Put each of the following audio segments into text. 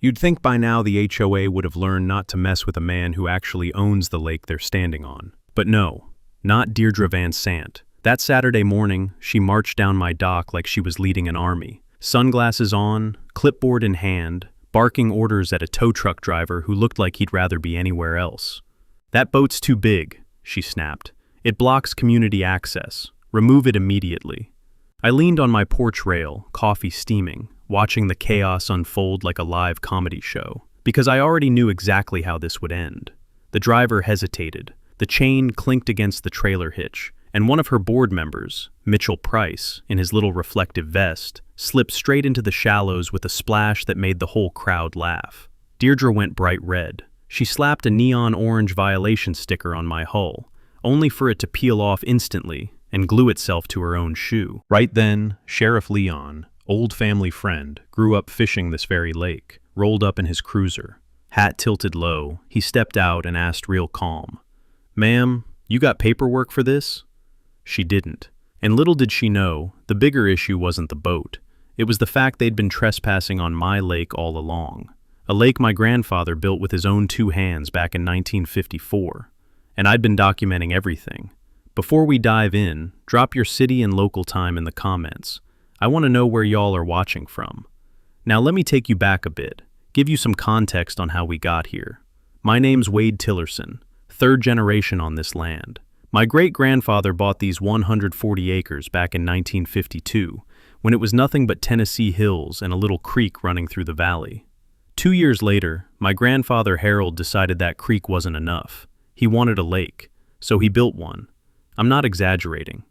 You'd think by now the HOA would have learned not to mess with a man who actually owns the lake they're standing on. But no, not Deirdre Van Sant. That Saturday morning, she marched down my dock like she was leading an army. Sunglasses on, clipboard in hand, barking orders at a tow truck driver who looked like he'd rather be anywhere else. "That boat's too big," she snapped. "It blocks community access. Remove it immediately." I leaned on my porch rail, coffee steaming, watching the chaos unfold like a live comedy show, because I already knew exactly how this would end. The driver hesitated, the chain clinked against the trailer hitch, and one of her board members, Mitchell Price, in his little reflective vest, slipped straight into the shallows with a splash that made the whole crowd laugh. Deirdre went bright red. She slapped a neon orange violation sticker on my hull, only for it to peel off instantly and glue itself to her own shoe. Right then, Sheriff Leon, old family friend, grew up fishing this very lake, rolled up in his cruiser. Hat tilted low, he stepped out and asked real calm, "Ma'am, you got paperwork for this?" She didn't. And little did she know, the bigger issue wasn't the boat. It was the fact they'd been trespassing on my lake all along. A lake my grandfather built with his own two hands back in 1954. And I'd been documenting everything. Before we dive in, drop your city and local time in the comments. I want to know where y'all are watching from. Now let me take you back a bit, give you some context on how we got here. My name's Wade Tillerson, third generation on this land. My great-grandfather bought these 140 acres back in 1952, when it was nothing but Tennessee hills and a little creek running through the valley. 2 years later, my grandfather Harold decided that creek wasn't enough. He wanted a lake, so he built one. I'm not exaggerating.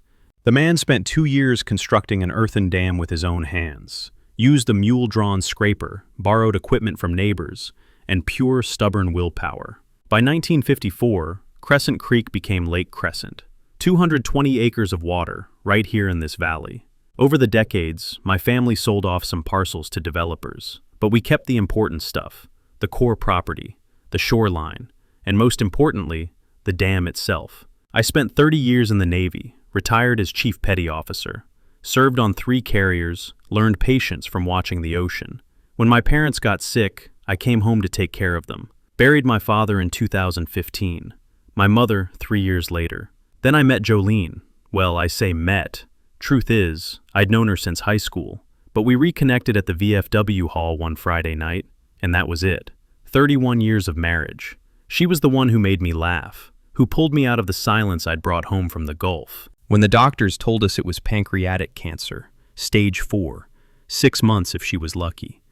The man spent 2 years constructing an earthen dam with his own hands, used a mule-drawn scraper, borrowed equipment from neighbors, and pure stubborn willpower. By 1954, Crescent Creek became Lake Crescent, 220 acres of water right here in this valley. Over the decades, my family sold off some parcels to developers, but we kept the important stuff, the core property, the shoreline, and most importantly, the dam itself. I spent 30 years in the Navy, retired as Chief Petty Officer, served on 3 carriers, learned patience from watching the ocean. When my parents got sick, I came home to take care of them. Buried my father in 2015. My mother 3 years later. Then I met Jolene. Well, I say met. Truth is, I'd known her since high school, but we reconnected at the VFW hall one Friday night, and that was it. 31 years of marriage. She was the one who made me laugh, who pulled me out of the silence I'd brought home from the Gulf. When the doctors told us it was pancreatic cancer, stage 4, 6 months if she was lucky.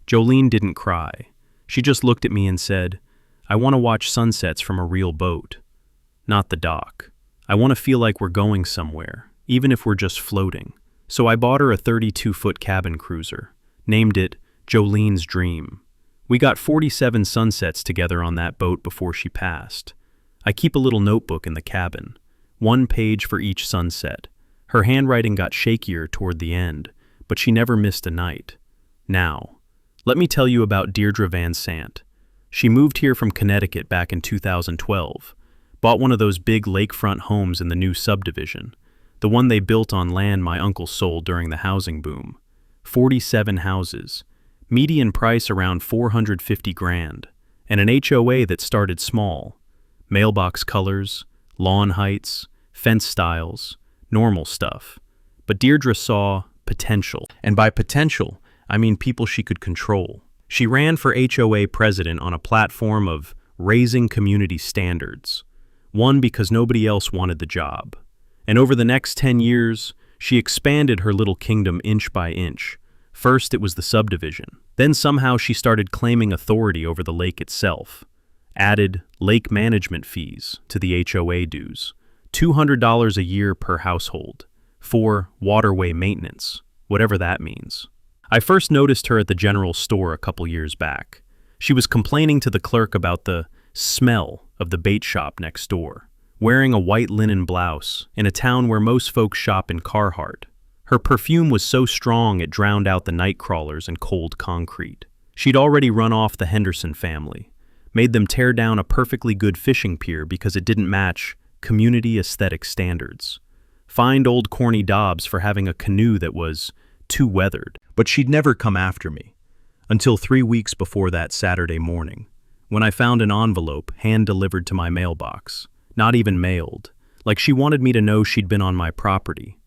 Jolene didn't cry. She just looked at me and said, "I want to watch sunsets from a real boat, not the dock. I want to feel like we're going somewhere, even if we're just floating." So I bought her a 32-foot cabin cruiser, named it Jolene's Dream. We got 47 sunsets together on that boat before she passed. I keep a little notebook in the cabin, 1 page for each sunset. Her handwriting got shakier toward the end, but she never missed a night. Now, let me tell you about Deirdre Van Sant. She moved here from Connecticut back in 2012, bought one of those big lakefront homes in the new subdivision, the one they built on land my uncle sold during the housing boom. 47 houses, median price around $450,000, and an HOA that started small. Mailbox colors, lawn heights, fence styles, normal stuff. But Deirdre saw potential, and by potential, I mean people she could control. She ran for HOA president on a platform of raising community standards, one because nobody else wanted the job. And over the next 10 years, she expanded her little kingdom inch by inch. First, it was the subdivision. Then somehow she started claiming authority over the lake itself. Added lake management fees to the HOA dues, $200 a year per household, for waterway maintenance, whatever that means. I first noticed her at the general store a couple years back. She was complaining to the clerk about the smell of the bait shop next door, wearing a white linen blouse in a town where most folks shop in Carhartt. Her perfume was so strong it drowned out the night crawlers and cold concrete. She'd already run off the Henderson family, made them tear down a perfectly good fishing pier because it didn't match community aesthetic standards. Fined old Corny Dobbs for having a canoe that was too weathered. But she'd never come after me. Until 3 weeks before that Saturday morning, when I found an envelope hand-delivered to my mailbox, not even mailed, like she wanted me to know she'd been on my property.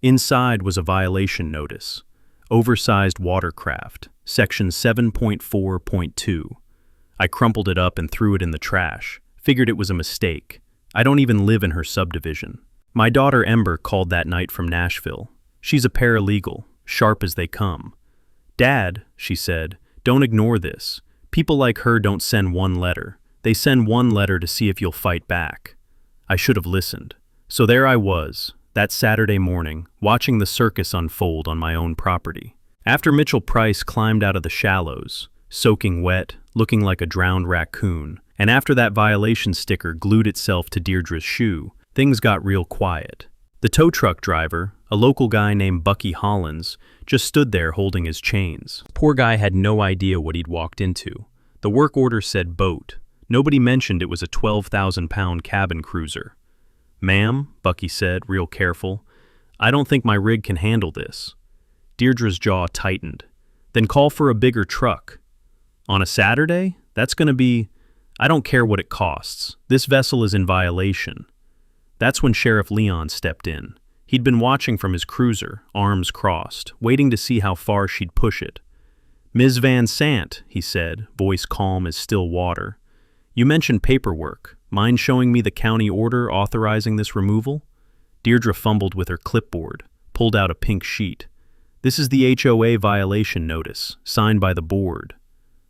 Inside was a violation notice. Oversized watercraft, section 7.4.2. I crumpled it up and threw it in the trash, figured it was a mistake. I don't even live in her subdivision. My daughter Ember called that night from Nashville. She's a paralegal, sharp as they come. "Dad," she said, "don't ignore this. People like her don't send one letter. They send one letter to see if you'll fight back." I should have listened. So there I was, that Saturday morning, watching the circus unfold on my own property. After Mitchell Price climbed out of the shallows, soaking wet, looking like a drowned raccoon, and after that violation sticker glued itself to Deirdre's shoe, things got real quiet. The tow truck driver, a local guy named Bucky Hollins, just stood there holding his chains. Poor guy had no idea what he'd walked into. The work order said boat. Nobody mentioned it was a 12,000-pound cabin cruiser. "Ma'am," Bucky said, real careful, "I don't think my rig can handle this." Deirdre's jaw tightened. "Then call for a bigger truck." "On a Saturday? That's gonna be... I don't care what it costs. This vessel is in violation." That's when Sheriff Leon stepped in. He'd been watching from his cruiser, arms crossed, waiting to see how far she'd push it. "Ms. Van Sant," he said, voice calm as still water, "you mentioned paperwork. Mind showing me the county order authorizing this removal?" Deirdre fumbled with her clipboard, pulled out a pink sheet. "This is the HOA violation notice, signed by the board."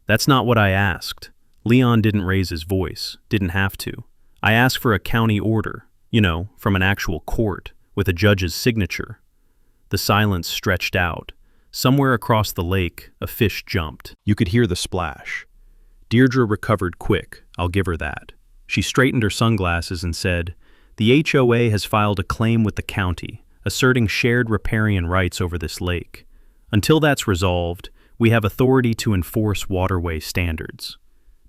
"That's not what I asked." Leon didn't raise his voice, didn't have to. "I asked for a county order, from an actual court, with a judge's signature." The silence stretched out. Somewhere across the lake, a fish jumped. You could hear the splash. Deirdre recovered quick, I'll give her that. She straightened her sunglasses and said, "The HOA has filed a claim with the county, asserting shared riparian rights over this lake. Until that's resolved, we have authority to enforce waterway standards."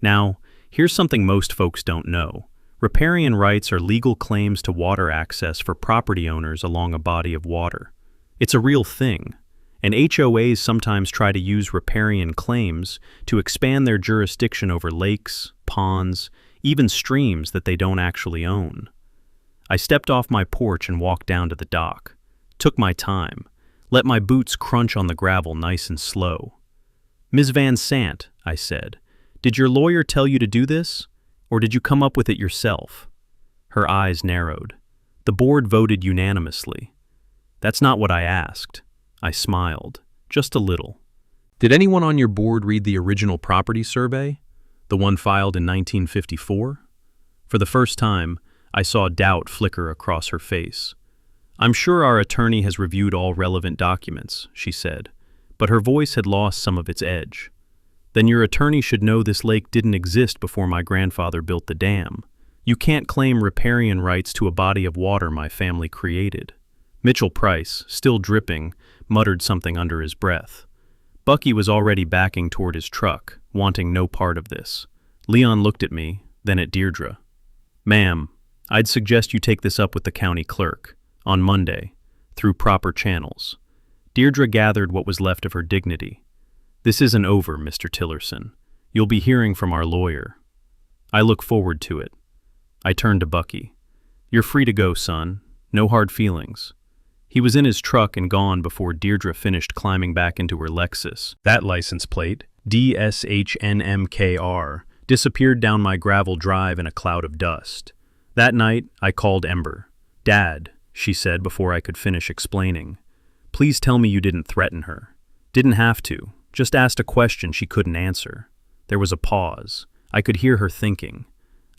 Now, here's something most folks don't know. Riparian rights are legal claims to water access for property owners along a body of water. It's a real thing, and HOAs sometimes try to use riparian claims to expand their jurisdiction over lakes, ponds, even streams that they don't actually own. I stepped off my porch and walked down to the dock. Took my time, let my boots crunch on the gravel nice and slow. "Ms. Van Sant," I said, "did your lawyer tell you to do this? Or did you come up with it yourself?" Her eyes narrowed. The board voted unanimously. "That's not what I asked." I smiled, just a little. "Did anyone on your board read the original property survey? The one filed in 1954? For the first time, I saw doubt flicker across her face. "I'm sure our attorney has reviewed all relevant documents," she said, but her voice had lost some of its edge. "Then your attorney should know this lake didn't exist before my grandfather built the dam. You can't claim riparian rights to a body of water my family created." Mitchell Price, still dripping, muttered something under his breath. Bucky was already backing toward his truck, wanting no part of this. Leon looked at me, then at Deirdre. "Ma'am, I'd suggest you take this up with the county clerk, on Monday, through proper channels." Deirdre gathered what was left of her dignity. "This isn't over, Mr. Tillerson. You'll be hearing from our lawyer." "I look forward to it." I turned to Bucky. "You're free to go, son. No hard feelings." He was in his truck and gone before Deirdre finished climbing back into her Lexus. That license plate, DSHNMKR, disappeared down my gravel drive in a cloud of dust. That night, I called Ember. "Dad," she said before I could finish explaining, "please tell me you didn't threaten her." Didn't have to. Just asked a question she couldn't answer. There was a pause. I could hear her thinking.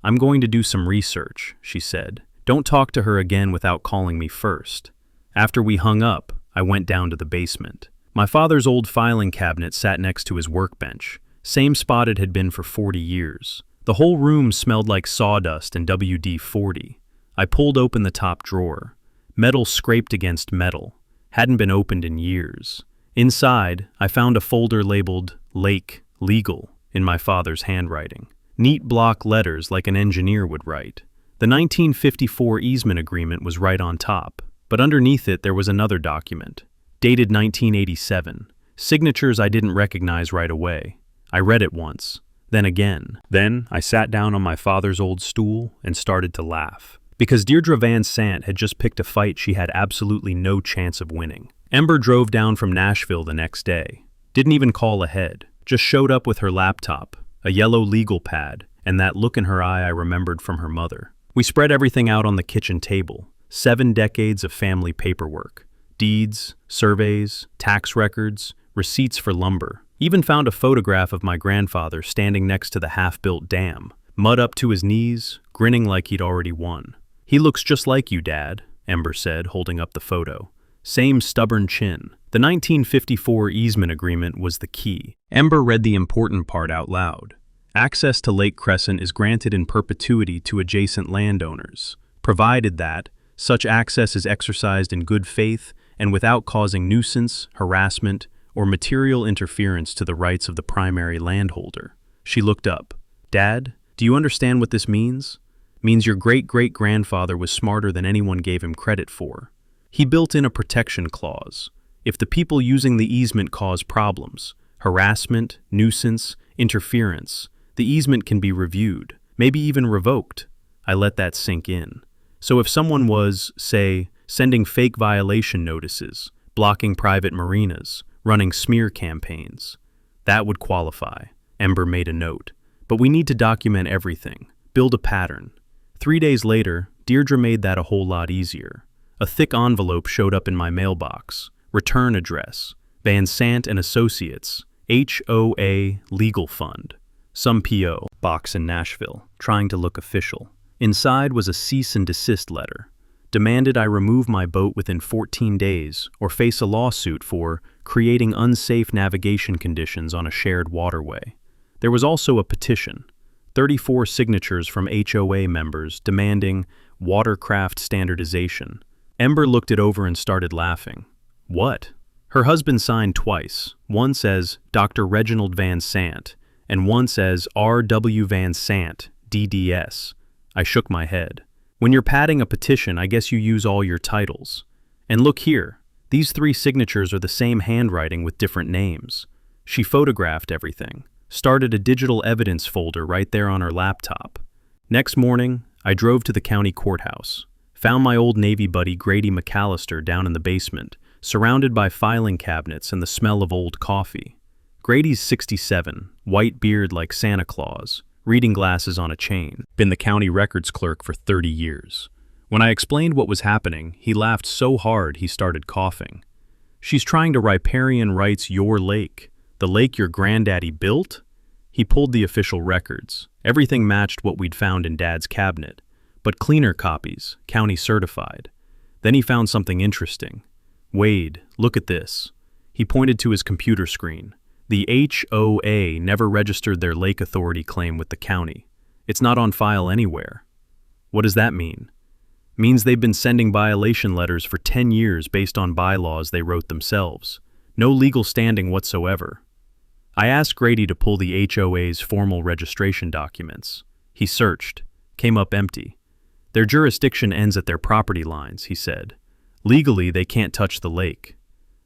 "I'm going to do some research," she said. "Don't talk to her again without calling me first." After we hung up, I went down to the basement. My father's old filing cabinet sat next to his workbench, same spot it had been for 40 years. The whole room smelled like sawdust and WD-40. I pulled open the top drawer. Metal scraped against metal. Hadn't been opened in years. Inside, I found a folder labeled Lake Legal in my father's handwriting. Neat block letters like an engineer would write. The 1954 easement agreement was right on top, but underneath it there was another document, dated 1987, signatures I didn't recognize right away. I read it once, then again. Then I sat down on my father's old stool and started to laugh. Because Deirdre Van Sant had just picked a fight she had absolutely no chance of winning. Ember drove down from Nashville the next day. Didn't even call ahead. Just showed up with her laptop, a yellow legal pad, and that look in her eye I remembered from her mother. We spread everything out on the kitchen table. 7 decades of family paperwork. Deeds, surveys, tax records, receipts for lumber. Even found a photograph of my grandfather standing next to the half-built dam, mud up to his knees, grinning like he'd already won. "He looks just like you, Dad," Ember said, holding up the photo. Same stubborn chin. The 1954 easement agreement was the key. Ember read the important part out loud. Access to Lake Crescent is granted in perpetuity to adjacent landowners, provided that such access is exercised in good faith and without causing nuisance, harassment, or material interference to the rights of the primary landholder. She looked up. "Dad, do you understand what this means?" "Means your great-great-grandfather was smarter than anyone gave him credit for. He built in a protection clause. If the people using the easement cause problems, harassment, nuisance, interference, the easement can be reviewed, maybe even revoked." I let that sink in. So if someone was, say, sending fake violation notices, blocking private marinas, running smear campaigns, that would qualify. Ember made a note. But we need to document everything, build a pattern. 3 days later, Deirdre made that a whole lot easier. A thick envelope showed up in my mailbox. Return address, Van Sant and Associates, HOA Legal Fund. Some P.O. box in Nashville, trying to look official. Inside was a cease and desist letter. Demanded I remove my boat within 14 days or face a lawsuit for creating unsafe navigation conditions on a shared waterway. There was also a petition, 34 signatures from HOA members demanding watercraft standardization. Ember looked it over and started laughing. "What?" Her husband signed twice. One says Dr. Reginald Van Sant, and one says R.W. Van Sant, DDS. I shook my head. "When you're padding a petition, I guess you use all your titles. And look here, these 3 signatures are the same handwriting with different names." She photographed everything, started a digital evidence folder right there on her laptop. Next morning, I drove to the county courthouse. Found my old Navy buddy Grady McAllister down in the basement, surrounded by filing cabinets and the smell of old coffee. Grady's 67, white beard like Santa Claus, reading glasses on a chain, been the county records clerk for 30 years. When I explained what was happening, he laughed so hard he started coughing. "She's trying to riparian rights your lake, the lake your granddaddy built?" He pulled the official records. Everything matched what we'd found in Dad's cabinet, but cleaner copies, county certified. Then he found something interesting. "Wade, look at this." He pointed to his computer screen. The HOA never registered their lake authority claim with the county. It's not on file anywhere. What does that mean? Means they've been sending violation letters for 10 years based on bylaws they wrote themselves. No legal standing whatsoever. I asked Grady to pull the HOA's formal registration documents. He searched, came up empty. "Their jurisdiction ends at their property lines," he said. "Legally, they can't touch the lake."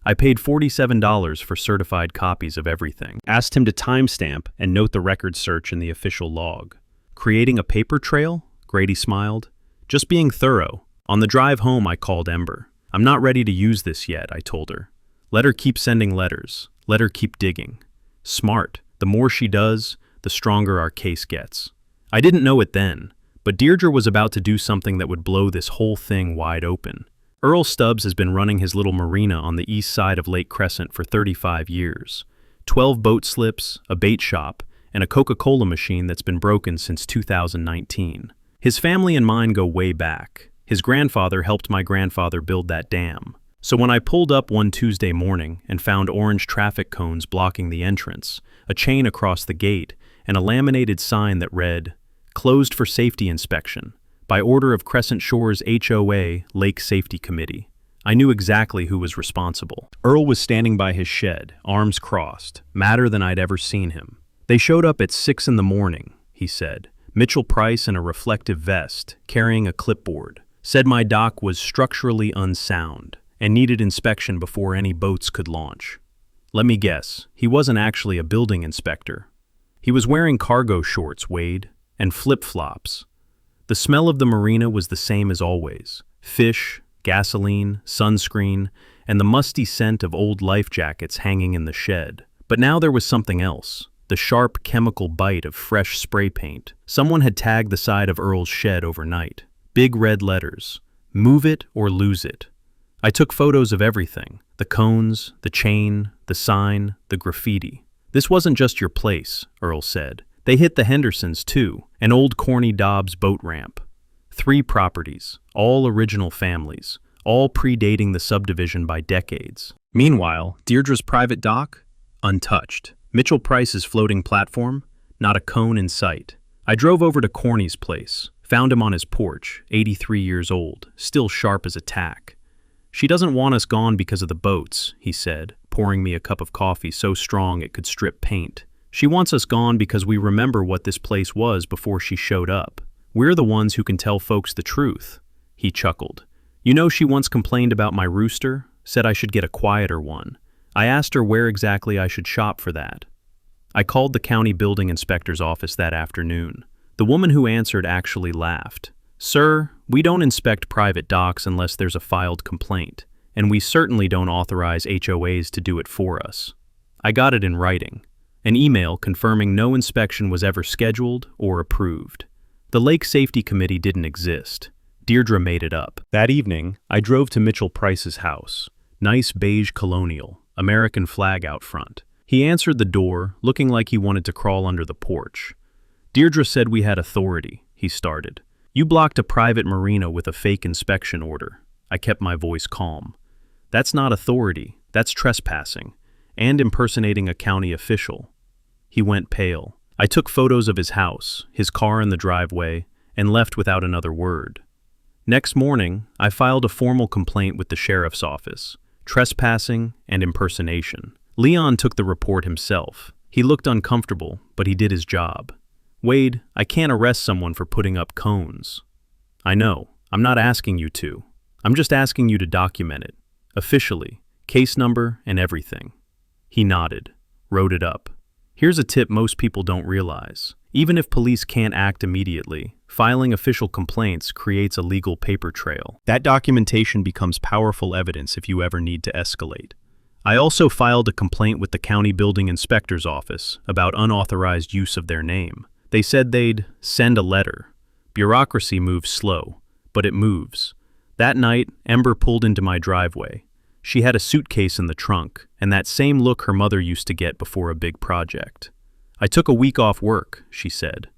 I paid $47 for certified copies of everything. Asked him to timestamp and note the record search in the official log. "Creating a paper trail?" Grady smiled. "Just being thorough. On the drive home, I called Ember. I'm not ready to use this yet," I told her. "Let her keep sending letters. Let her keep digging." Smart. The more she does, the stronger our case gets. I didn't know it then, but Deirdre was about to do something that would blow this whole thing wide open. Earl Stubbs has been running his little marina on the east side of Lake Crescent for 35 years. 12 boat slips, a bait shop, and a Coca-Cola machine that's been broken since 2019. His family and mine go way back. His grandfather helped my grandfather build that dam. So when I pulled up one Tuesday morning and found orange traffic cones blocking the entrance, a chain across the gate, and a laminated sign that read, "Closed for safety inspection, by order of Crescent Shores HOA Lake Safety Committee," I knew exactly who was responsible. Earl was standing by his shed, arms crossed, madder than I'd ever seen him. "They showed up at 6 in the morning, he said. Mitchell Price in a reflective vest, carrying a clipboard. Said my dock was structurally unsound and needed inspection before any boats could launch. Let me guess, he wasn't actually a building inspector. He was wearing cargo shorts, Wade, and flip-flops. The smell of the marina was the same as always. Fish, gasoline, sunscreen, and the musty scent of old life jackets hanging in the shed. But now there was something else. The sharp chemical bite of fresh spray paint. Someone had tagged the side of Earl's shed overnight. Big red letters. Move it or lose it. I took photos of everything. The cones, the chain, the sign, the graffiti. This wasn't just your place, Earl said. They hit the Hendersons too, an old Corny Dobbs boat ramp. 3 properties, all original families, all predating the subdivision by decades. Meanwhile, Deirdre's private dock? Untouched. Mitchell Price's floating platform? Not a cone in sight. I drove over to Corny's place, found him on his porch, 83 years old, still sharp as a tack. She doesn't want us gone because of the boats, he said, pouring me a cup of coffee so strong it could strip paint. She wants us gone because we remember what this place was before she showed up. We're the ones who can tell folks the truth. He chuckled. You know, she once complained about my rooster, said I should get a quieter one. I asked her where exactly I should shop for that. I called the county building inspector's office that afternoon. The woman who answered actually laughed. Sir, we don't inspect private docks unless there's a filed complaint, and we certainly don't authorize HOAs to do it for us. I got it in writing. An email confirming no inspection was ever scheduled or approved. The Lake Safety Committee didn't exist. Deirdre made it up. That evening, I drove to Mitchell Price's house. Nice beige colonial, American flag out front. He answered the door, looking like he wanted to crawl under the porch. Deirdre said we had authority, he started. You blocked a private marina with a fake inspection order. I kept my voice calm. That's not authority, that's trespassing, and impersonating a county official. He went pale. I took photos of his house, his car in the driveway, and left without another word. Next morning, I filed a formal complaint with the sheriff's office, trespassing and impersonation. Leon took the report himself. He looked uncomfortable, but he did his job. Wade, I can't arrest someone for putting up cones. I know, I'm not asking you to. I'm just asking you to document it, officially, case number and everything. He nodded, wrote it up. Here's a tip most people don't realize. Even if police can't act immediately, filing official complaints creates a legal paper trail. That documentation becomes powerful evidence if you ever need to escalate. I also filed a complaint with the county building inspector's office about unauthorized use of their name. They said they'd send a letter. Bureaucracy moves slow, but it moves. That night, Ember pulled into my driveway. She had a suitcase in the trunk, and that same look her mother used to get before a big project. I took a week off work, she said.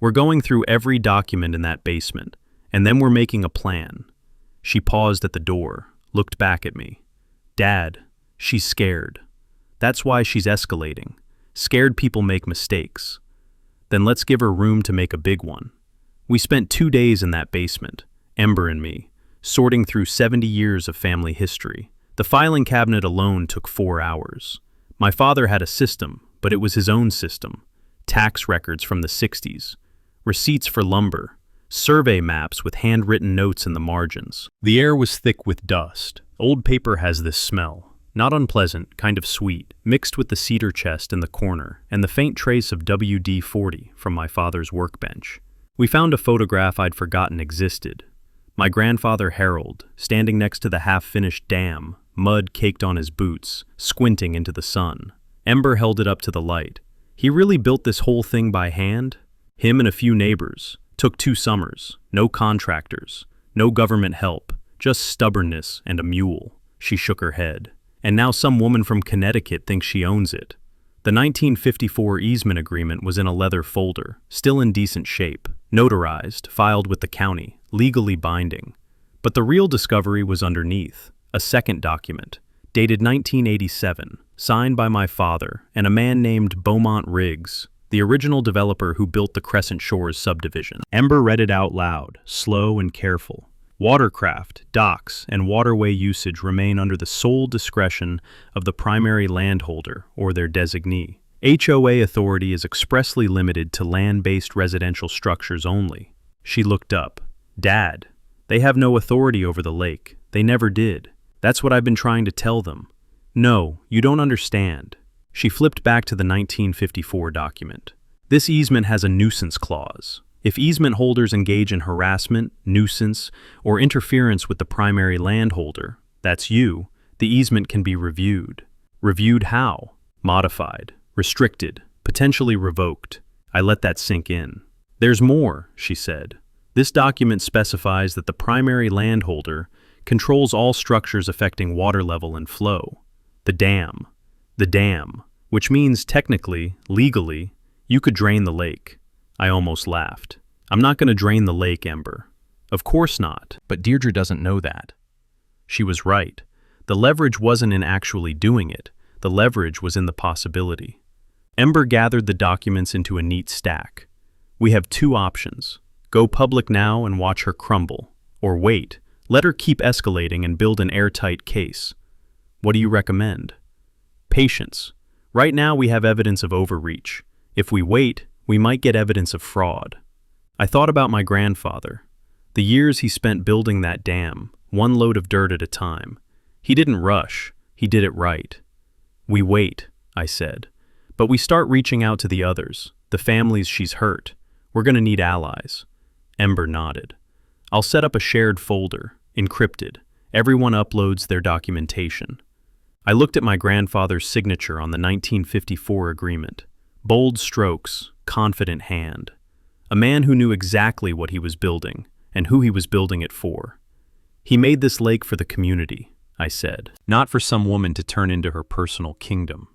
We're going through every document in that basement, and then we're making a plan. She paused at the door, looked back at me. Dad, she's scared. That's why she's escalating. Scared people make mistakes. Then let's give her room to make a big one. We spent 2 days in that basement, Ember and me, sorting through 70 years of family history. The filing cabinet alone took 4 hours. My father had a system, but it was his own system. Tax records from the 60s, receipts for lumber, survey maps with handwritten notes in the margins. The air was thick with dust. Old paper has this smell. Not unpleasant, kind of sweet, mixed with the cedar chest in the corner and the faint trace of WD-40 from my father's workbench. We found a photograph I'd forgotten existed. My grandfather Harold, standing next to the half-finished dam, mud caked on his boots, squinting into the sun. Ember held it up to the light. He really built this whole thing by hand? Him and a few neighbors. Took 2 summers. No contractors. No government help. Just stubbornness and a mule. She shook her head. And now some woman from Connecticut thinks she owns it. The 1954 easement agreement was in a leather folder, still in decent shape, notarized, filed with the county, legally binding. But the real discovery was underneath, a second document, dated 1987, signed by my father and a man named Beaumont Riggs, the original developer who built the Crescent Shores subdivision. Ember read it out loud, slow and careful. Watercraft, docks, and waterway usage remain under the sole discretion of the primary landholder or their designee. HOA authority is expressly limited to land-based residential structures only. She looked up. Dad, they have no authority over the lake. They never did. That's what I've been trying to tell them. No, you don't understand. She flipped back to the 1954 document. This easement has a nuisance clause. If easement holders engage in harassment, nuisance, or interference with the primary landholder, that's you, the easement can be reviewed. Reviewed how? Modified, restricted, potentially revoked. I let that sink in. There's more, she said. This document specifies that the primary landholder controls all structures affecting water level and flow. The dam, which means technically, legally, you could drain the lake. I almost laughed. I'm not going to drain the lake, Ember. Of course not. But Deirdre doesn't know that. She was right. The leverage wasn't in actually doing it. The leverage was in the possibility. Ember gathered the documents into a neat stack. We have two options. Go public now and watch her crumble. Or wait, let her keep escalating and build an airtight case. What do you recommend? Patience. Right now we have evidence of overreach. If we wait, we might get evidence of fraud. I thought about my grandfather. The years he spent building that dam, one load of dirt at a time. He didn't rush, he did it right. We wait, I said. But we start reaching out to the others, the families she's hurt. We're going to need allies. Ember nodded. I'll set up a shared folder, encrypted. Everyone uploads their documentation. I looked at my grandfather's signature on the 1954 agreement. Bold strokes, confident hand. A man who knew exactly what he was building and who he was building it for. He made this lake for the community, I said, not for some woman to turn into her personal kingdom.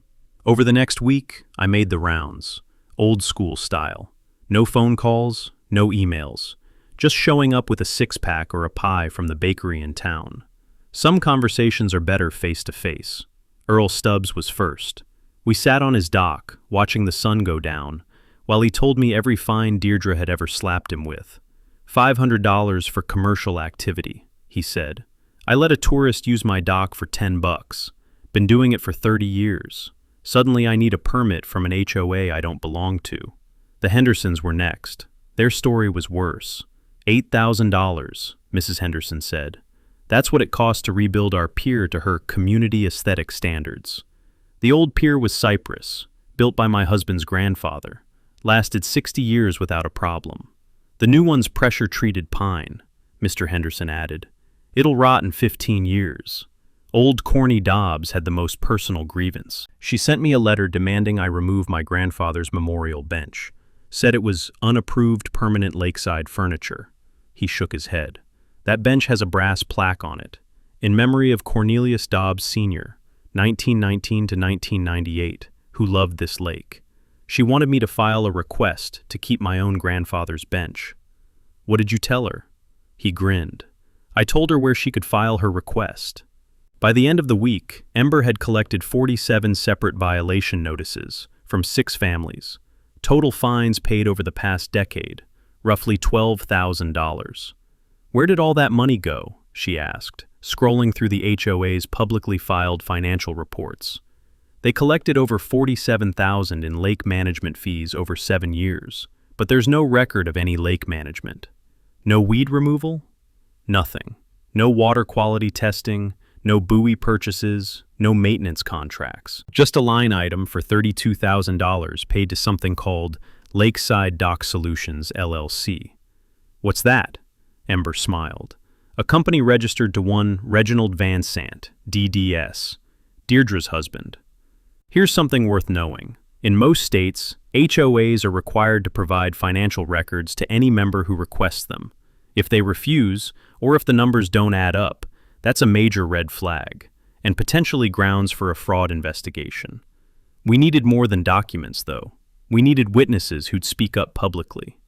Over the next week, I made the rounds, old school style. No phone calls, no emails, just showing up with a six-pack or a pie from the bakery in town. Some conversations are better face-to-face. Earl Stubbs was first. We sat on his dock, watching the sun go down, while he told me every fine Deirdre had ever slapped him with. $500 for commercial activity, he said. I let a tourist use my dock for $10. Been doing it for 30 years. Suddenly I need a permit from an HOA I don't belong to. The Hendersons were next. Their story was worse. $8,000, Mrs. Henderson said. That's what it cost to rebuild our pier to her community aesthetic standards. The old pier was cypress, built by my husband's grandfather. Lasted 60 years without a problem. The new one's pressure-treated pine, Mr. Henderson added. It'll rot in 15 years. Old Corny Dobbs had the most personal grievance. She sent me a letter demanding I remove my grandfather's memorial bench. Said it was unapproved permanent lakeside furniture. He shook his head. That bench has a brass plaque on it, in memory of Cornelius Dobbs Sr., 1919 to 1998, who loved this lake. She wanted me to file a request to keep my own grandfather's bench. What did you tell her? He grinned. I told her where she could file her request. By the end of the week, Ember had collected 47 separate violation notices from 6 families. Total fines paid over the past decade, roughly $12,000. Where did all that money go? She asked, scrolling through the HOA's publicly filed financial reports. They collected over $47,000 in lake management fees over 7 years, but there's no record of any lake management. No weed removal? Nothing. No water quality testing, no buoy purchases, no maintenance contracts. Just a line item for $32,000 paid to something called Lakeside Dock Solutions, LLC. What's that? Ember smiled. A company registered to one Reginald Van Sant, DDS, Deirdre's husband. Here's something worth knowing. In most states, HOAs are required to provide financial records to any member who requests them. If they refuse, or if the numbers don't add up, that's a major red flag, and potentially grounds for a fraud investigation. We needed more than documents, though. We needed witnesses who'd speak up publicly.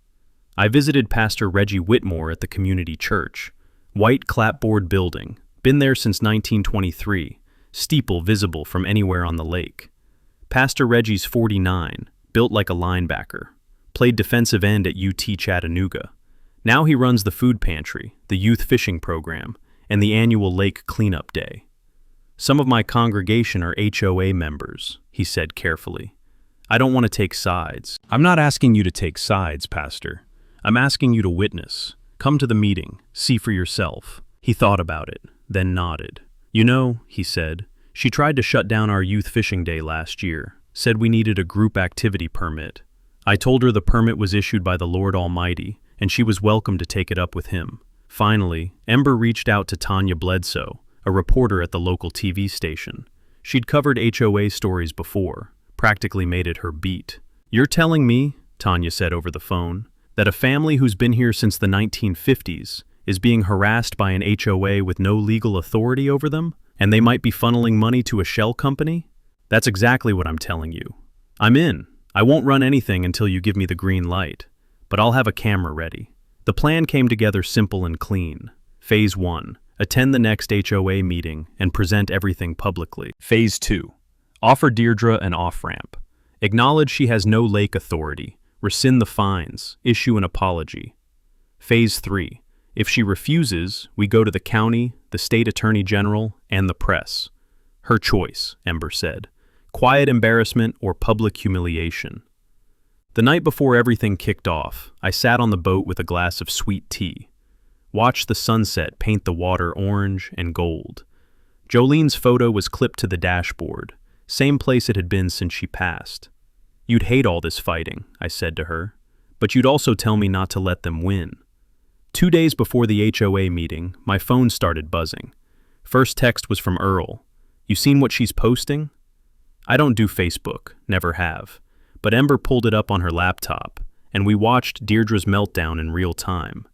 I visited Pastor Reggie Whitmore at the community church. White clapboard building, been there since 1923, steeple visible from anywhere on the lake. Pastor Reggie's 49, built like a linebacker, played defensive end at UT Chattanooga. Now he runs the food pantry, the youth fishing program, and the annual lake cleanup day. Some of my congregation are HOA members, he said carefully. I don't want to take sides. I'm not asking you to take sides, Pastor. I'm asking you to witness. Come to the meeting, see for yourself. He thought about it, then nodded. You know, he said, She tried to shut down our youth fishing day last year, said we needed a group activity permit. I told her the permit was issued by the Lord Almighty, and she was welcome to take it up with him. Finally, Ember reached out to Tanya Bledsoe, a reporter at the local TV station. She'd covered HOA stories before, practically made it her beat. "You're telling me," Tanya said over the phone, "that a family who's been here since the 1950s is being harassed by an HOA with no legal authority over them, and they might be funneling money to a shell company?" "That's exactly what I'm telling you. I'm in. I won't run anything until you give me the green light, but I'll have a camera ready." The plan came together simple and clean. Phase 1. Attend the next HOA meeting and present everything publicly. Phase 2. Offer Deirdre an off-ramp. Acknowledge she has no lake authority, rescind the fines, issue an apology. Phase 3. If she refuses, we go to the county, the state attorney general, and the press. Her choice, Ember said. Quiet embarrassment or public humiliation. The night before everything kicked off, I sat on the boat with a glass of sweet tea. Watched the sunset paint the water orange and gold. Jolene's photo was clipped to the dashboard, same place it had been since she passed. "You'd hate all this fighting," I said to her, "but you'd also tell me not to let them win." 2 days before the HOA meeting, my phone started buzzing. First text was from Earl. "You seen what she's posting?" I don't do Facebook, never have, but Ember pulled it up on her laptop, and we watched Deirdre's meltdown in real time.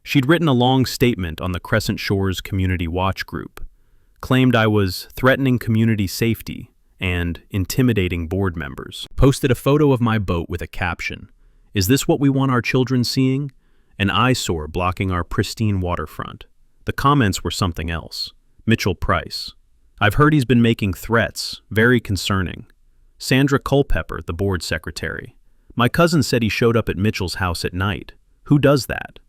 She'd written a long statement on the Crescent Shores Community Watch group, claimed I was threatening community safety and intimidating board members. Posted a photo of my boat with a caption, "Is this what we want our children seeing? An eyesore blocking our pristine waterfront." The comments were something else. Mitchell Price. "I've heard he's been making threats, very concerning." Sandra Culpepper, the board secretary. "My cousin said he showed up at Mitchell's house at night. Who does that?"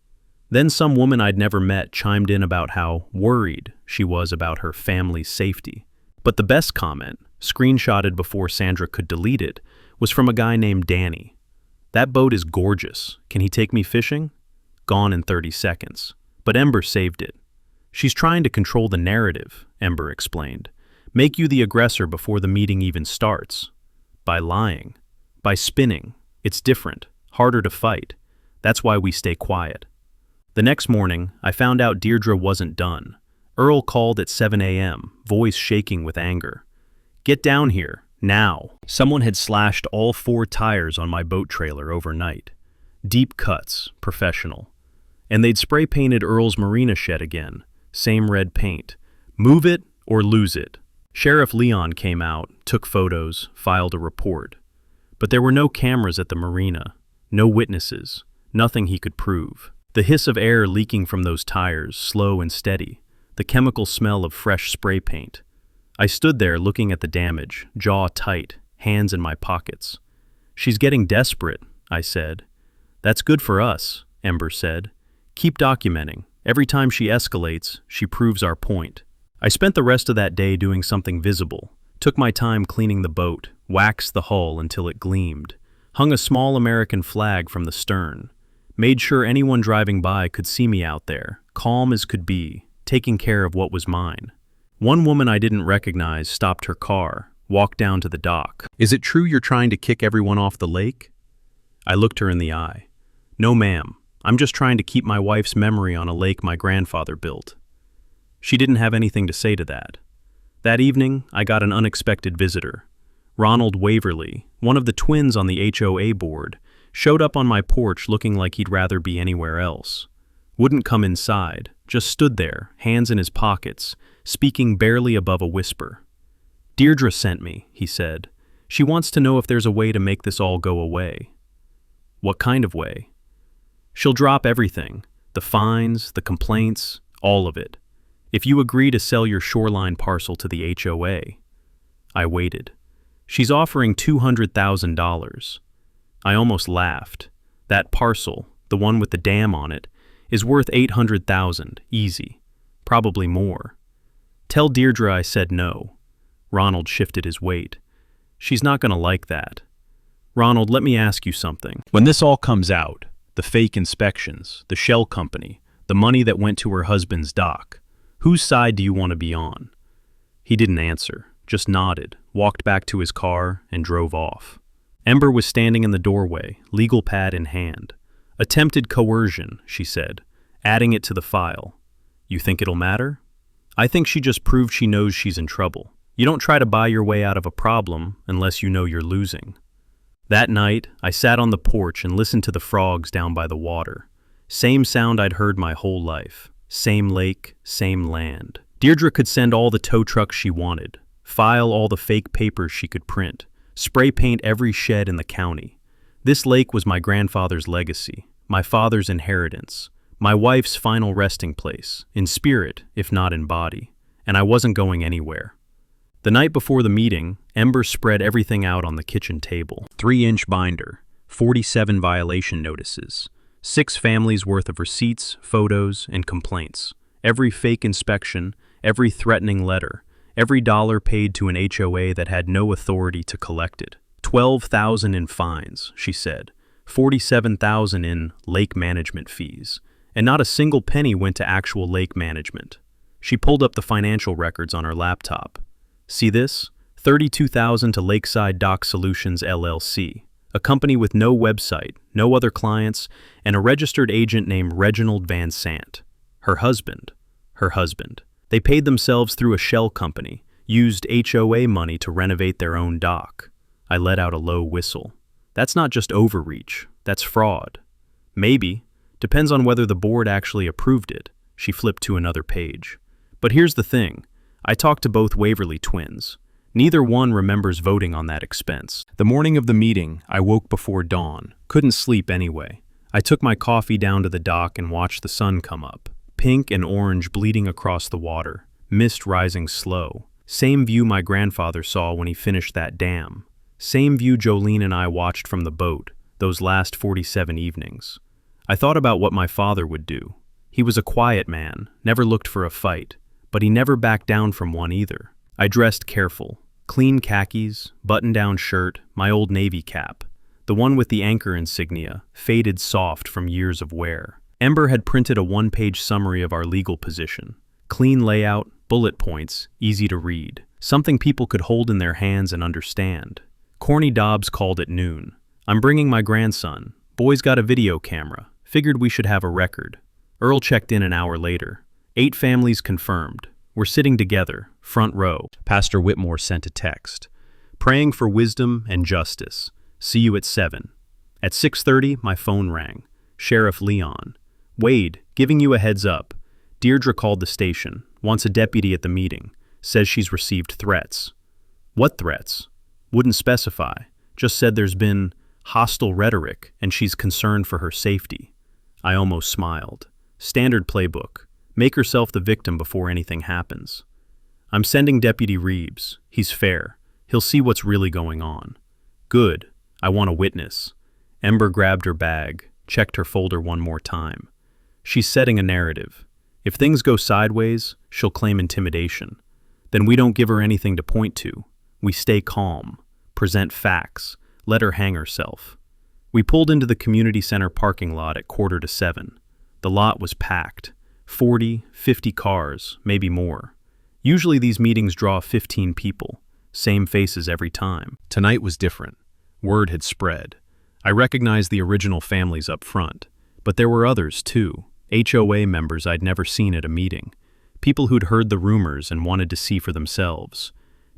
Then some woman I'd never met chimed in about how worried she was about her family's safety. But the best comment, screenshotted before Sandra could delete it, was from a guy named Danny. "That boat is gorgeous. Can he take me fishing?" Gone in 30 seconds. But Ember saved it. "She's trying to control the narrative," Ember explained. "Make you the aggressor before the meeting even starts. By lying. By spinning. It's different. Harder to fight. That's why we stay quiet." The next morning, I found out Deirdre wasn't done. Earl called at 7 a.m., voice shaking with anger. "Get down here, now." Someone had slashed all 4 tires on my boat trailer overnight. Deep cuts, professional. And they'd spray painted Earl's marina shed again, same red paint. Move it or lose it. Sheriff Leon came out, took photos, filed a report. But there were no cameras at the marina, no witnesses, nothing he could prove. The hiss of air leaking from those tires, slow and steady, the chemical smell of fresh spray paint. I stood there looking at the damage, jaw tight, hands in my pockets. "She's getting desperate," I said. "That's good for us," Ember said. "Keep documenting. Every time she escalates, she proves our point." I spent the rest of that day doing something visible, took my time cleaning the boat, waxed the hull until it gleamed, hung a small American flag from the stern, made sure anyone driving by could see me out there, calm as could be, taking care of what was mine. One woman I didn't recognize stopped her car, walked down to the dock. "Is it true you're trying to kick everyone off the lake?" I looked her in the eye. "No, ma'am. I'm just trying to keep my wife's memory on a lake my grandfather built." She didn't have anything to say to that. That evening, I got an unexpected visitor. Ronald Waverly, one of the twins on the HOA board, showed up on my porch looking like he'd rather be anywhere else. Wouldn't come inside, just stood there, hands in his pockets, speaking barely above a whisper. "Deirdre sent me," he said. "She wants to know if there's a way to make this all go away." "What kind of way?" "She'll drop everything, the fines, the complaints, all of it, if you agree to sell your shoreline parcel to the HOA. I waited. "She's offering $200,000. I almost laughed. That parcel, the one with the dam on it, is worth $800,000, easy. Probably more. "Tell Deirdre I said no." Ronald shifted his weight. "She's not gonna like that." "Ronald, let me ask you something. When this all comes out, the fake inspections, the shell company, the money that went to her husband's dock, whose side do you want to be on?" He didn't answer, just nodded, walked back to his car, and drove off. Ember was standing in the doorway, legal pad in hand. "Attempted coercion," she said, adding it to the file. "You think it'll matter?" "I think she just proved she knows she's in trouble. You don't try to buy your way out of a problem unless you know you're losing." That night, I sat on the porch and listened to the frogs down by the water. Same sound I'd heard my whole life. Same lake, same land. Deirdre could send all the tow trucks she wanted, file all the fake papers she could print, spray paint every shed in the county. This lake was my grandfather's legacy, my father's inheritance, my wife's final resting place, in spirit, if not in body, and I wasn't going anywhere. The night before the meeting, Ember spread everything out on the kitchen table. 3-inch binder, 47 violation notices, 6 families worth of receipts, photos, and complaints. Every fake inspection, every threatening letter, every dollar paid to an HOA that had no authority to collect it. 12,000 in fines, she said, 47,000 in lake management fees, and not a single penny went to actual lake management. She pulled up the financial records on her laptop. "See this? 32,000 to Lakeside Dock Solutions LLC, a company with no website, no other clients, and a registered agent named Reginald Van Sant. Her husband. They paid themselves through a shell company, used HOA money to renovate their own dock." I let out a low whistle. "That's not just overreach, that's fraud." "Maybe. Depends on whether the board actually approved it." She flipped to another page. "But here's the thing. I talked to both Waverly twins. Neither one remembers voting on that expense. The morning of the meeting, I woke before dawn. Couldn't sleep anyway. I took my coffee down to the dock and watched the sun come up. Pink and orange bleeding across the water, mist rising slow. Same view my grandfather saw when he finished that dam. Same view Jolene and I watched from the boat, those last 47 evenings. I thought about what my father would do. He was a quiet man, never looked for a fight, but he never backed down from one either. I dressed careful. Clean khakis, button-down shirt, my old Navy cap. The one with the anchor insignia, faded soft from years of wear. Ember had printed a 1-page summary of our legal position. Clean layout, bullet points, easy to read. Something people could hold in their hands and understand. Corny Dobbs called at noon. "I'm bringing my grandson. Boy's got a video camera. Figured we should have a record." Earl checked in an hour later. 8 families confirmed. We're sitting together, front row. Pastor Whitmore sent a text. "Praying for wisdom and justice. See you at 7. At 6:30, my phone rang. Sheriff Leon. "Wade, giving you a heads up. Deirdre called the station. Wants a deputy at the meeting. Says she's received threats." "What threats?" "Wouldn't specify. Just said there's been hostile rhetoric and she's concerned for her safety." I almost smiled. Standard playbook. Make herself the victim before anything happens. "I'm sending Deputy Reeves. He's fair. He'll see what's really going on." "Good. I want a witness." Ember grabbed her bag, checked her folder one more time. She's setting a narrative. If things go sideways, she'll claim intimidation. Then we don't give her anything to point to. We stay calm, present facts, let her hang herself. We pulled into the community center parking lot at 6:45. The lot was packed. 40, 50 cars, maybe more. Usually these meetings draw 15 people. Same faces every time. Tonight was different. Word had spread. I recognized the original families up front, but there were others too. HOA members I'd never seen at a meeting. People who'd heard the rumors and wanted to see for themselves.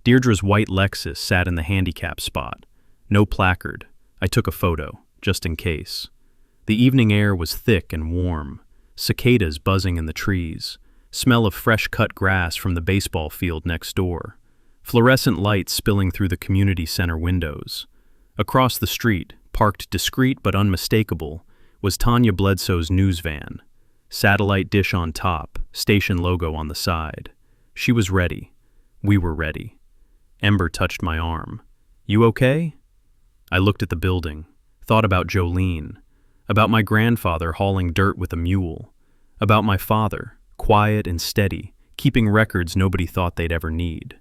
Deirdre's white Lexus sat in the handicap spot. No placard. I took a photo, just in case. The evening air was thick and warm. Cicadas buzzing in the trees. Smell of fresh-cut grass from the baseball field next door. Fluorescent lights spilling through the community center windows. Across the street, parked discreet but unmistakable, was Tanya Bledsoe's news van. Satellite dish on top, station logo on the side. She was ready. We were ready. Ember touched my arm. "You okay?" I looked at the building, thought about Jolene, about my grandfather hauling dirt with a mule, about my father, quiet and steady, keeping records nobody thought they'd ever need.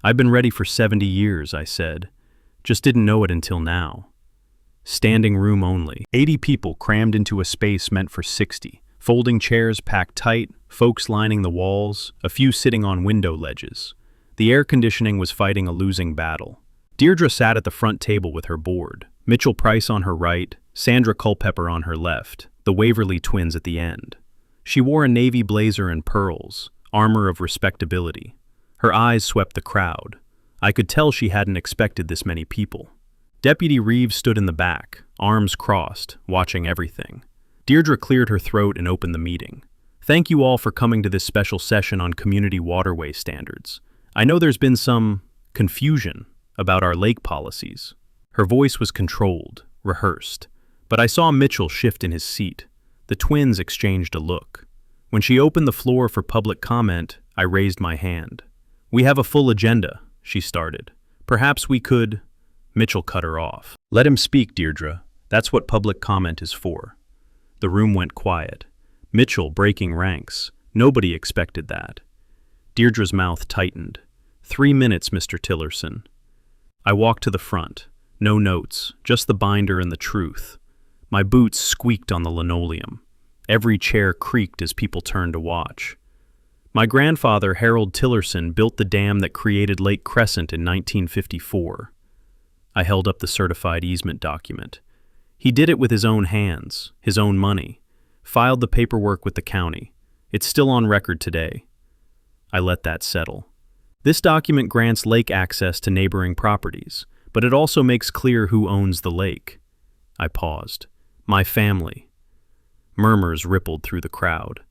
"I've been ready for 70 years, I said. Just didn't know it until now." Standing room only. 80 people crammed into a space meant for 60. Folding chairs packed tight, folks lining the walls, a few sitting on window ledges. The air conditioning was fighting a losing battle. Deirdre sat at the front table with her board, Mitchell Price on her right, Sandra Culpepper on her left, the Waverly twins at the end. She wore a navy blazer and pearls, armor of respectability. Her eyes swept the crowd. I could tell she hadn't expected this many people. Deputy Reeves stood in the back, arms crossed, watching everything. Deirdre cleared her throat and opened the meeting. Thank you all for coming to this special session on community waterway standards. I know there's been some confusion about our lake policies. Her voice was controlled, rehearsed, but I saw Mitchell shift in his seat. The twins exchanged a look. When she opened the floor for public comment, I raised my hand. We have a full agenda, she started. Perhaps we could... Mitchell cut her off. Let him speak, Deirdre. That's what public comment is for. The room went quiet. Mitchell breaking ranks. Nobody expected that. Deirdre's mouth tightened. 3 minutes, Mr. Tillerson. I walked to the front. No notes, just the binder and the truth. My boots squeaked on the linoleum. Every chair creaked as people turned to watch. My grandfather, Harold Tillerson, built the dam that created Lake Crescent in 1954. I held up the certified easement document. He did it with his own hands, his own money, filed the paperwork with the county. It's still on record today. I let that settle. This document grants lake access to neighboring properties, but it also makes clear who owns the lake. I paused. My family. Murmurs rippled through the crowd.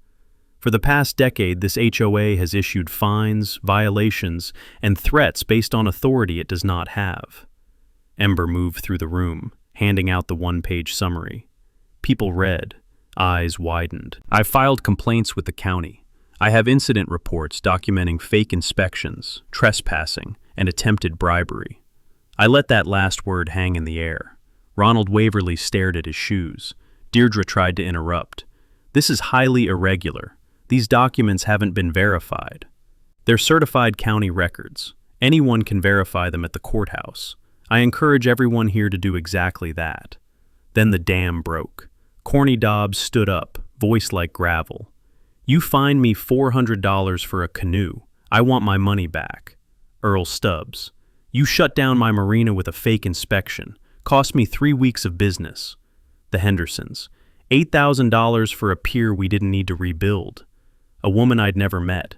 For the past decade, this HOA has issued fines, violations, and threats based on authority it does not have. Ember moved through the room, handing out the one-page summary. People read, eyes widened. I've filed complaints with the county. I have incident reports documenting fake inspections, trespassing, and attempted bribery. I let that last word hang in the air. Ronald Waverly stared at his shoes. Deirdre tried to interrupt. This is highly irregular. These documents haven't been verified. They're certified county records. Anyone can verify them at the courthouse. I encourage everyone here to do exactly that. Then the dam broke. Corny Dobbs stood up, voice like gravel. You fined me $400 for a canoe. I want my money back. Earl Stubbs. You shut down my marina with a fake inspection. Cost me 3 weeks of business. The Hendersons. $8,000 for a pier we didn't need to rebuild. A woman I'd never met.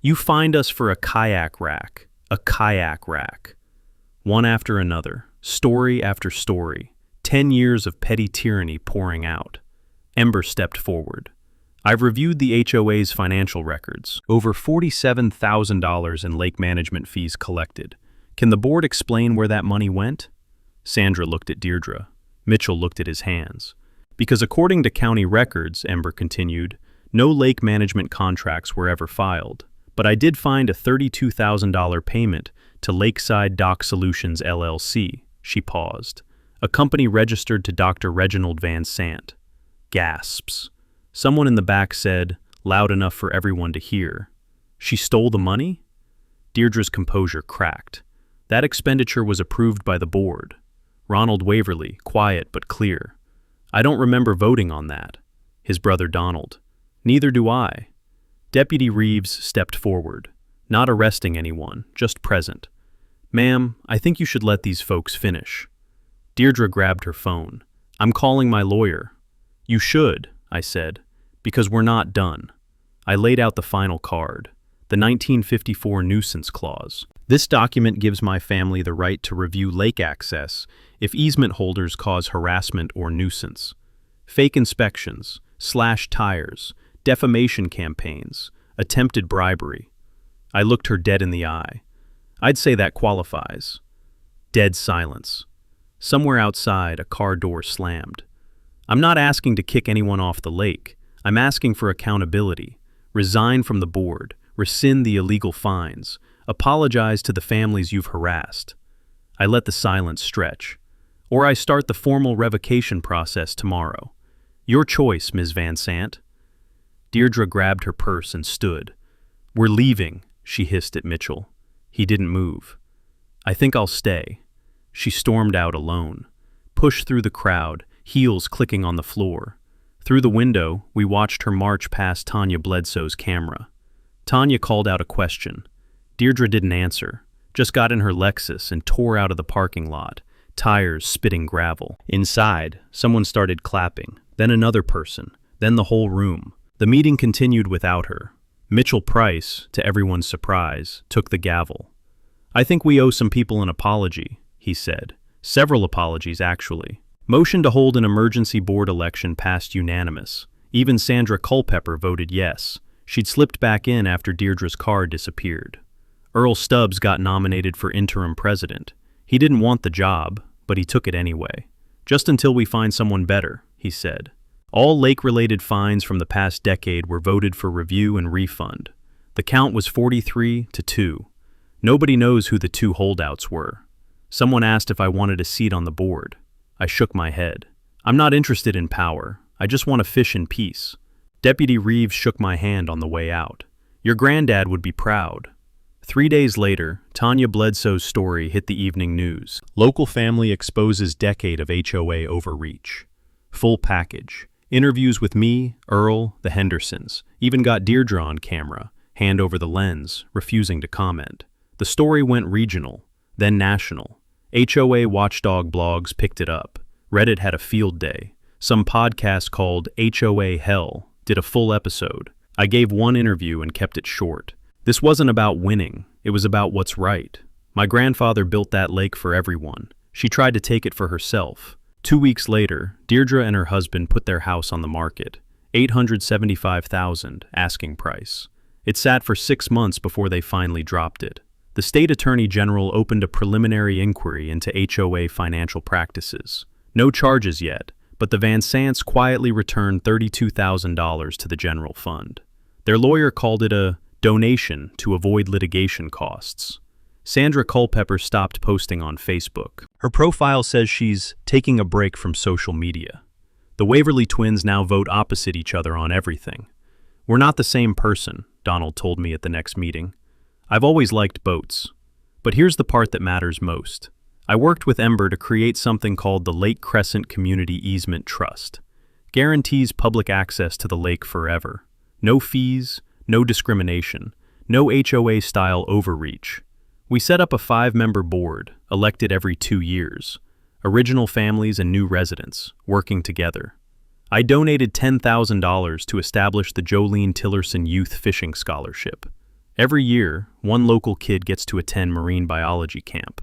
You fined us for a kayak rack. A kayak rack. One after another, story after story, 10 years of petty tyranny pouring out. Ember stepped forward. I've reviewed the HOA's financial records. Over $47,000 in lake management fees collected. Can the board explain where that money went? Sandra looked at Deirdre. Mitchell looked at his hands. Because according to county records, Ember continued, no lake management contracts were ever filed. But I did find a $32,000 payment to Lakeside Dock Solutions LLC. She paused. A company registered to Dr. Reginald Van Sant. Gasps. Someone in the back said, loud enough for everyone to hear, she stole the money? Deirdre's composure cracked. That expenditure was approved by the board. Ronald Waverly, quiet but clear. I don't remember voting on that. His brother Donald. Neither do I. Deputy Reeves stepped forward, not arresting anyone, just present. Ma'am, I think you should let these folks finish. Deirdre grabbed her phone. I'm calling my lawyer. You should, I said, because we're not done. I laid out the final card, the 1954 nuisance clause. This document gives my family the right to review lake access if easement holders cause harassment or nuisance. Fake inspections, slashed tires, defamation campaigns, attempted bribery. I looked her dead in the eye. I'd say that qualifies. Dead silence. Somewhere outside, a car door slammed. I'm not asking to kick anyone off the lake. I'm asking for accountability. Resign from the board. Rescind the illegal fines. Apologize to the families you've harassed. I let the silence stretch. Or I start the formal revocation process tomorrow. Your choice, Ms. Van Sant. Deirdre grabbed her purse and stood. We're leaving, she hissed at Mitchell. He didn't move. I think I'll stay. She stormed out alone. Pushed through the crowd, heels clicking on the floor. Through the window, we watched her march past Tanya Bledsoe's camera. Tanya called out a question. Deirdre didn't answer, just got in her Lexus and tore out of the parking lot, tires spitting gravel. Inside, someone started clapping, then another person, then the whole room. The meeting continued without her. Mitchell Price, to everyone's surprise, took the gavel. "I think we owe some people an apology," he said. Several apologies, actually. Motion to hold an emergency board election passed unanimous. Even Sandra Culpepper voted yes. She'd slipped back in after Deirdre's car disappeared. Earl Stubbs got nominated for interim president. He didn't want the job, but he took it anyway. "Just until we find someone better," he said. All lake-related fines from the past decade were voted for review and refund. The count was 43-2. Nobody knows who the two holdouts were. Someone asked if I wanted a seat on the board. I shook my head. "I'm not interested in power. I just want to fish in peace." Deputy Reeves shook my hand on the way out. "Your granddad would be proud." 3 days later, Tanya Bledsoe's story hit the evening news. Local family exposes decade of HOA overreach. Full package. Interviews with me, Earl, the Hendersons. Even got Deirdre on camera, hand over the lens, refusing to comment. The story went regional, then national. HOA watchdog blogs picked it up. Reddit had a field day. Some podcast called HOA Hell did a full episode. I gave one interview and kept it short. This wasn't about winning, it was about what's right. My grandfather built that lake for everyone. She tried to take it for herself. 2 weeks later, Deirdre and her husband put their house on the market. $875,000 asking price. It sat for 6 months before they finally dropped it. The state attorney general opened a preliminary inquiry into HOA financial practices. No charges yet, but the Van Sants quietly returned $32,000 to the general fund. Their lawyer called it a donation to avoid litigation costs. Sandra Culpepper stopped posting on Facebook. Her profile says she's taking a break from social media. The Waverly twins now vote opposite each other on everything. "We're not the same person," Donald told me at the next meeting. "I've always liked boats. But here's the part that matters most. I worked with Ember to create something called the Lake Crescent Community Easement Trust. Guarantees public access to the lake forever. No fees, no discrimination, no HOA-style overreach. We set up a 5-member board, elected every 2 years. Original families and new residents, working together. I donated $10,000 to establish the Jolene Tillerson Youth Fishing Scholarship. Every year, one local kid gets to attend marine biology camp.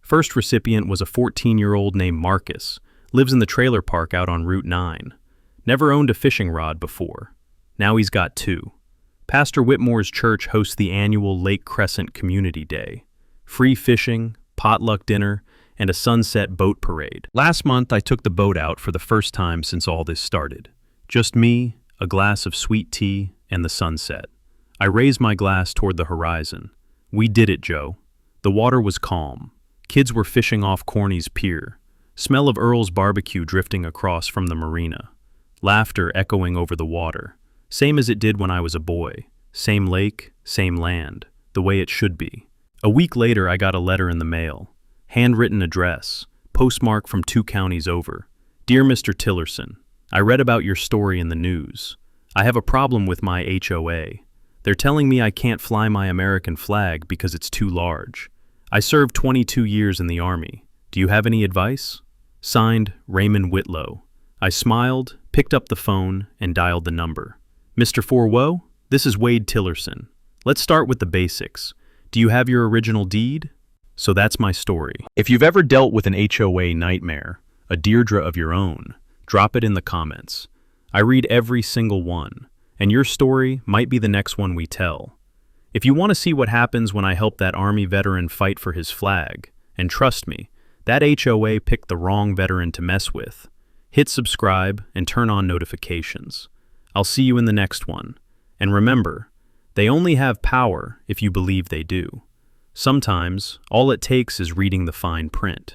First recipient was a 14-year-old named Marcus, lives in the trailer park out on Route 9. Never owned a fishing rod before. Now he's got 2. Pastor Whitmore's church hosts the annual Lake Crescent Community Day. Free fishing, potluck dinner, and a sunset boat parade. Last month, I took the boat out for the first time since all this started. Just me, a glass of sweet tea, and the sunset. I raised my glass toward the horizon. We did it, Joe. The water was calm. Kids were fishing off Corny's pier. Smell of Earl's barbecue drifting across from the marina. Laughter echoing over the water. Same as it did when I was a boy. Same lake, same land. The way it should be. A week later, I got a letter in the mail. Handwritten address. Postmark from 2 counties over. Dear Mr. Tillerson, I read about your story in the news. I have a problem with my HOA. They're telling me I can't fly my American flag because it's too large. I served 22 years in the Army. Do you have any advice? Signed, Raymond Whitlow. I smiled, picked up the phone, and dialed the number. Mr. Forwoe, this is Wade Tillerson. Let's start with the basics. Do you have your original deed? So that's my story. If you've ever dealt with an HOA nightmare, a Deirdre of your own, drop it in the comments. I read every single one, and your story might be the next one we tell. If you want to see what happens when I help that Army veteran fight for his flag, and trust me, that HOA picked the wrong veteran to mess with, hit subscribe and turn on notifications. I'll see you in the next one. And remember, they only have power if you believe they do. Sometimes, all it takes is reading the fine print.